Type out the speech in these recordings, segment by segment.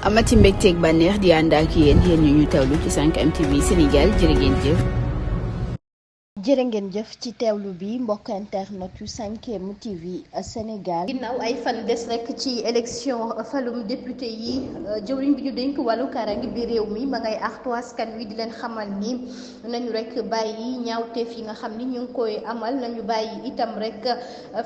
amati mbégteeg bànneex di ànd ak yéen ñu teewlu ci 5M TV Sénégal jërë ngeen jëf. jërë ngeen jëf ci teewlu bi mbokk internet yu 5M TV Sénégal. ginnaaw ay fan des rek ci élection falum député yi jëwriñ bi ñu dénk wàllu kaaraange bi réew mi ma ngay artu askan wi di leen xamal ni nañu rek bàyyi ñaawteef yi nga xam ni ñu ngi koy amal nañu bàyyi itam rek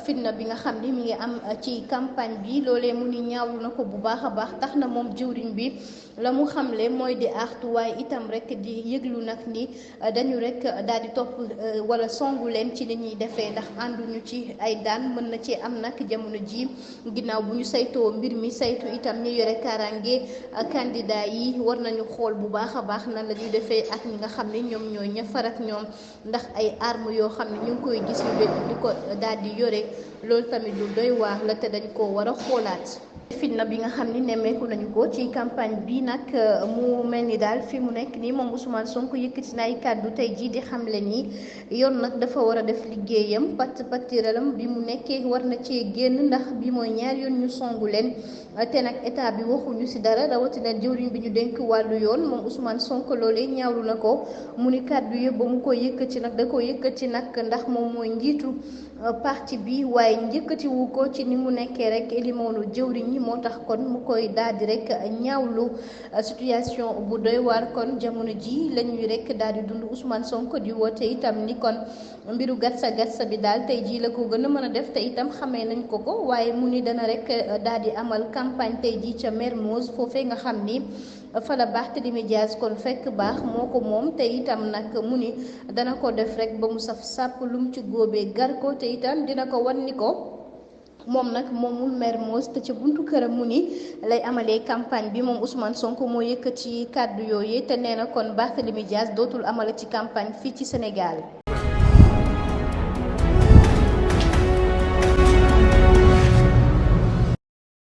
fitna bi nga xam ni mi ngi am ci campagne bi loolee mu ni ñaawlu na ko bu baax a baax tax na moom jëwriñ bi la mu xamle mooy di artu waaye itam rek di yëglu nag ni dañu rek daal di topp wala songu leen ci li ñuy defee ndax ànduñu ci ay daan mën na ci am nag jamono ji ginnaaw bu ñu saytoo mbir mi saytu itam ñu yore kaaraange candidat yi war nañu xool bu baax a baax nan la ñuy defee ak ñi nga xam ne ñoom ñooy ña far ak ñoom ndax ay armes yoo xam ne ñu ngi koy gis ñu di ko daal di yore loolu tamit lu doy waar la te dañ ko war a xoolaat. fitna bi nga xam ni nemmeeku nañu ko ci campagne bi nag mu mel ni daal fi mu nekk nii moom Ousmane Sonko yëkkati na ay kàddu tey jii di xamle ni yoon nag dafa war a def liggéeyam patiralam bi mu nekkee war na cee génn ndax bi mooy ñaar yoon ñu songu leen te nag état bi waxuñu ci dara rawatina jëwriñ bi ñu dénk wàllu yoon moom Ousmane Sonko loolee ñaawlu na ko mu ni kàddu yëpp ba mu ko yëkkati nag da ko yëkkati nag ndax moom mooy njiitu parti bi waaye njëkkatiwu ko ci ni mu nekkee rek élimoonu jëwriñ ñi moo tax kon mu koy daal di rek ñaawlu situation bu doy waar kon jamono ji lañuy rek daal di dund Ousmane Sonko di woote itam ni kon mbiru gatsa bi daal tey jii la ko gën a mën a def te itam xamee nañ ko ko waaye mu ni dana rek daal di amal campagne tey jii ca Mermoz foofee nga xam ni fa la Barthélémy Dias kon fekk baax moo ko moom te itam nag mu ni dana ko def rek ba mu saf sàpp lum ci góobee gar ko te itam dina ko wan ni ko moom nag moomul Mermoz te ca buntu këram mu ni lay amalee campagne bi moom Ousmane Sonko moo yëkkati kàddu yooyu te nee na kon Barthélémy Dias dootul amala ci campagne fii ci Sénégal.